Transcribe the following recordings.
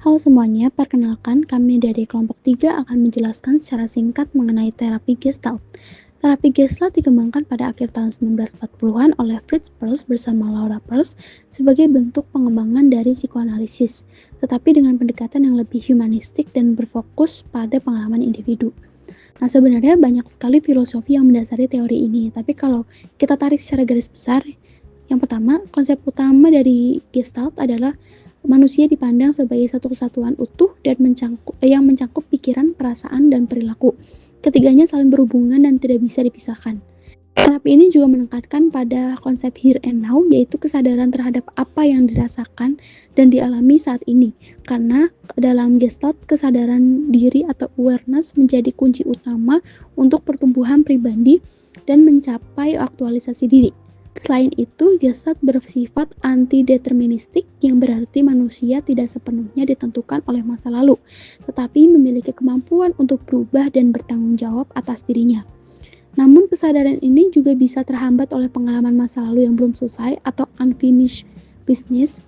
Halo semuanya, perkenalkan kami dari kelompok 3 akan menjelaskan secara singkat mengenai terapi Gestalt. Terapi Gestalt dikembangkan pada akhir tahun 1940-an oleh Fritz Perls bersama Laura Perls sebagai bentuk pengembangan dari psikoanalisis, tetapi dengan pendekatan yang lebih humanistik dan berfokus pada pengalaman individu. Nah, sebenarnya banyak sekali filosofi yang mendasari teori ini, tapi kalau kita tarik secara garis besar, yang pertama, konsep utama dari Gestalt adalah manusia dipandang sebagai satu kesatuan utuh dan yang mencakup pikiran, perasaan, dan perilaku. Ketiganya saling berhubungan dan tidak bisa dipisahkan. Terapi ini juga menekankan pada konsep here and now, yaitu kesadaran terhadap apa yang dirasakan dan dialami saat ini. Karena dalam Gestalt, kesadaran diri atau awareness menjadi kunci utama untuk pertumbuhan pribadi dan mencapai aktualisasi diri. Selain itu, Gestalt bersifat anti-deterministik yang berarti manusia tidak sepenuhnya ditentukan oleh masa lalu, tetapi memiliki kemampuan untuk berubah dan bertanggung jawab atas dirinya. Namun kesadaran ini juga bisa terhambat oleh pengalaman masa lalu yang belum selesai atau unfinished business,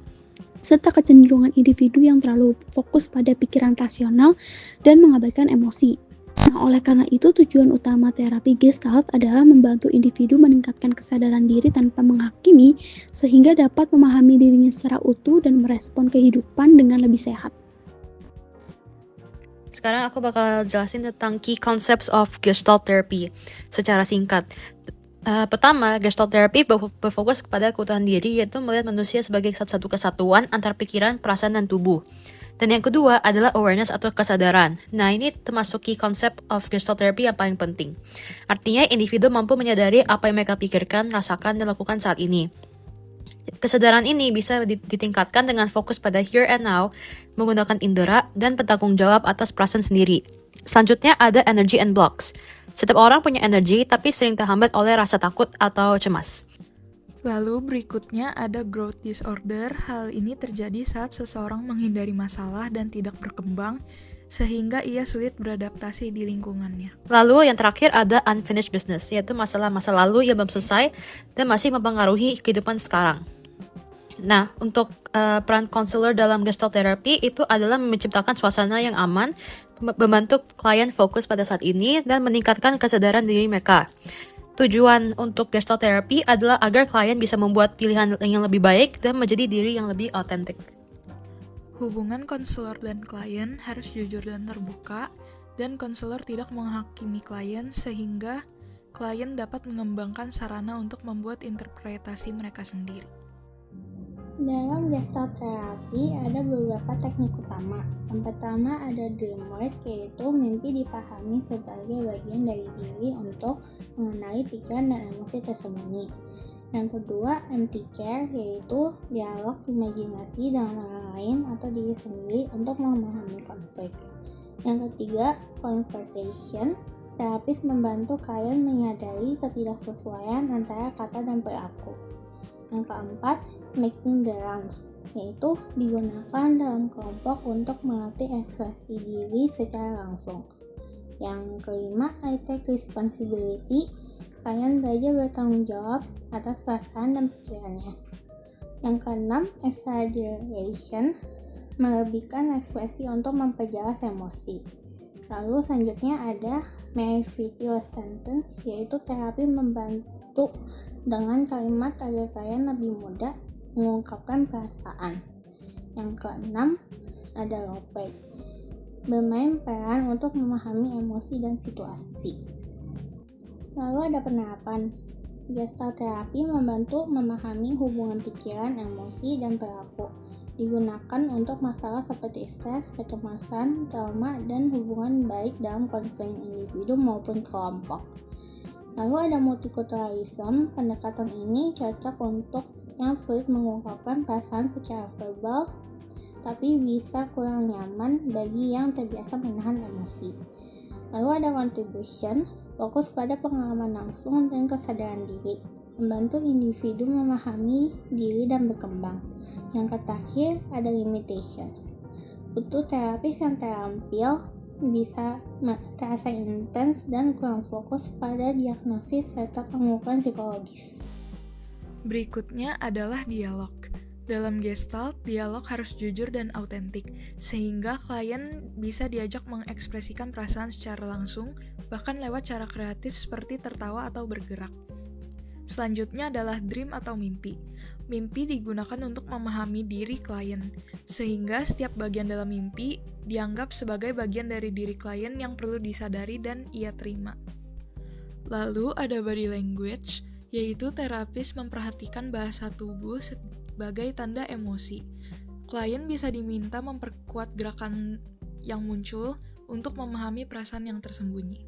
serta kecenderungan individu yang terlalu fokus pada pikiran rasional dan mengabaikan emosi. Nah, oleh karena itu tujuan utama terapi Gestalt adalah membantu individu meningkatkan kesadaran diri tanpa menghakimi sehingga dapat memahami dirinya secara utuh dan merespon kehidupan dengan lebih sehat. Sekarang aku bakal jelasin tentang key concepts of Gestalt therapy secara singkat. Pertama, Gestalt therapy berfokus kepada keutuhan diri, yaitu melihat manusia sebagai satu kesatuan antara pikiran, perasaan, dan tubuh. Dan yang kedua adalah awareness atau kesadaran. Nah, ini termasuk key concept of Gestalt therapy yang paling penting. Artinya, individu mampu menyadari apa yang mereka pikirkan, rasakan, dan lakukan saat ini. Kesadaran ini bisa ditingkatkan dengan fokus pada here and now, menggunakan indera, dan bertanggung jawab atas perasaan sendiri. Selanjutnya ada energy and blocks. Setiap orang punya energi, tapi sering terhambat oleh rasa takut atau cemas. Lalu berikutnya ada growth disorder. Hal ini terjadi saat seseorang menghindari masalah dan tidak berkembang, sehingga ia sulit beradaptasi di lingkungannya. Lalu yang terakhir ada unfinished business, yaitu masalah masa lalu yang belum selesai dan masih mempengaruhi kehidupan sekarang. Nah, untuk peran konselor dalam Gestalt therapy itu adalah menciptakan suasana yang aman, membantu klien fokus pada saat ini, dan meningkatkan kesadaran diri mereka. Tujuan untuk Gestalt therapy adalah agar klien bisa membuat pilihan yang lebih baik dan menjadi diri yang lebih autentik. Hubungan konselor dan klien harus jujur dan terbuka, dan konselor tidak menghakimi klien sehingga klien dapat mengembangkan sarana untuk membuat interpretasi mereka sendiri. Dalam Gestalt terapi ada beberapa teknik utama. Yang pertama ada dream work, yaitu mimpi dipahami sebagai bagian dari diri untuk mengenali pikiran dan emosi tersembunyi. Yang kedua, empty chair, yaitu dialog imajinasi dengan orang lain atau diri sendiri untuk memahami konflik. Yang ketiga, confrontation. Terapis membantu klien menyadari ketidaksesuaian antara kata dan perilaku. Yang keempat, making the rounds, yaitu digunakan dalam kelompok untuk melatih ekspresi diri secara langsung. Yang kelima, I take responsibility, kalian belajar bertanggung jawab atas perasaan dan pikirannya. Yang keenam, exaggeration, melebihkan ekspresi untuk memperjelas emosi. Lalu selanjutnya ada may I fit your sentence, yaitu terapi membantu dengan kalimat agar kalian lebih mudah mengungkapkan perasaan. Yang keenam ada role play, bermain peran untuk memahami emosi dan situasi. Lalu ada penerapan. Gestalt terapi membantu memahami hubungan pikiran, emosi, dan perilaku. Digunakan untuk masalah seperti stres, kecemasan, trauma, dan hubungan baik dalam konseling individu maupun kelompok. Lalu ada multiculturalism. Pendekatan ini cocok untuk yang sulit mengungkapkan perasaan secara verbal, tapi bisa kurang nyaman bagi yang terbiasa menahan emosi. Lalu ada contribution, fokus pada pengalaman langsung dan kesadaran diri, membantu individu memahami diri dan berkembang. Yang terakhir ada limitations, butuh terapis yang terampil, bisa terasa intens dan kurang fokus pada diagnosis serta pengukuran psikologis. Berikutnya adalah dialog. Dalam Gestalt, dialog harus jujur dan autentik, sehingga klien bisa diajak mengekspresikan perasaan secara langsung, bahkan lewat cara kreatif seperti tertawa atau bergerak. Selanjutnya adalah dream atau mimpi. Mimpi digunakan untuk memahami diri klien, sehingga setiap bagian dalam mimpi dianggap sebagai bagian dari diri klien yang perlu disadari dan ia terima. Lalu ada body language, yaitu terapis memperhatikan bahasa tubuh sebagai tanda emosi. Klien bisa diminta memperkuat gerakan yang muncul untuk memahami perasaan yang tersembunyi.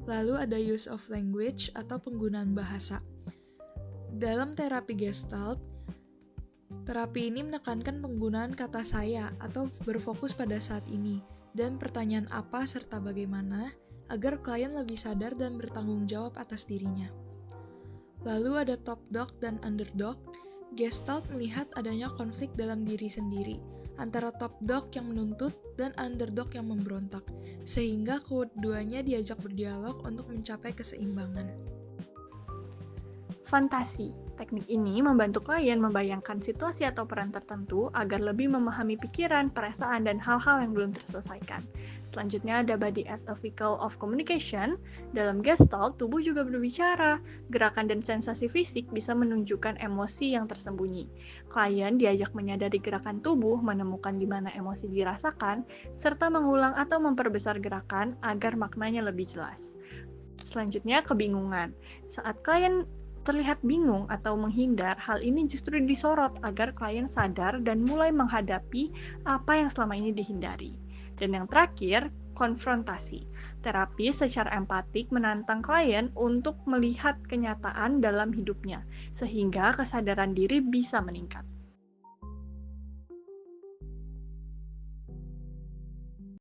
Lalu ada use of language atau penggunaan bahasa. Dalam terapi Gestalt, terapi ini menekankan penggunaan kata saya atau berfokus pada saat ini dan pertanyaan apa serta bagaimana agar klien lebih sadar dan bertanggung jawab atas dirinya. Lalu ada top dog dan underdog. Gestalt melihat adanya konflik dalam diri sendiri antara top dog yang menuntut dan underdog yang memberontak, sehingga keduanya diajak berdialog untuk mencapai keseimbangan. Fantasi. Teknik ini membantu klien membayangkan situasi atau peran tertentu agar lebih memahami pikiran, perasaan, dan hal-hal yang belum terselesaikan. Selanjutnya ada body as a vehicle of communication. Dalam Gestalt, tubuh juga berbicara. Gerakan dan sensasi fisik bisa menunjukkan emosi yang tersembunyi. Klien diajak menyadari gerakan tubuh, menemukan di mana emosi dirasakan, serta mengulang atau memperbesar gerakan agar maknanya lebih jelas. Selanjutnya, kebingungan. Saat klien terlihat bingung atau menghindar, hal ini justru disorot agar klien sadar dan mulai menghadapi apa yang selama ini dihindari. Dan yang terakhir, konfrontasi. Terapi secara empatik menantang klien untuk melihat kenyataan dalam hidupnya, sehingga kesadaran diri bisa meningkat.